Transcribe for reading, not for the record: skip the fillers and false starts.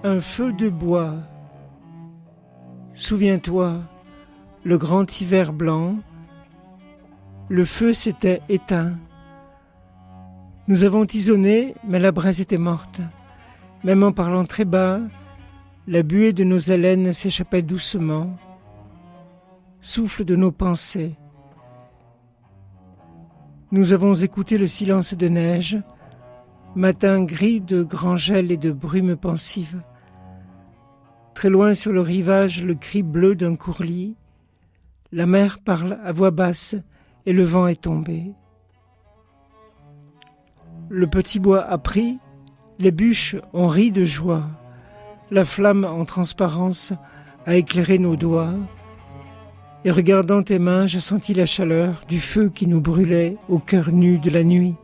un feu de bois. Souviens-toi, le grand hiver blanc, le feu s'était éteint. Nous avons tisonné, mais la braise était morte. Même en parlant très bas, la buée de nos haleines s'échappait doucement, souffle de nos pensées. Nous avons écouté le silence de neige, matin gris de grand gel et de brume pensive. Très loin sur le rivage, le cri bleu d'un courlis. La mer parle à voix basse et le vent est tombé. Le petit bois a pris, les bûches ont ri de joie. La flamme en transparence a éclairé nos doigts. Et regardant tes mains, j'ai senti la chaleur du feu qui nous brûlait au cœur nu de la nuit.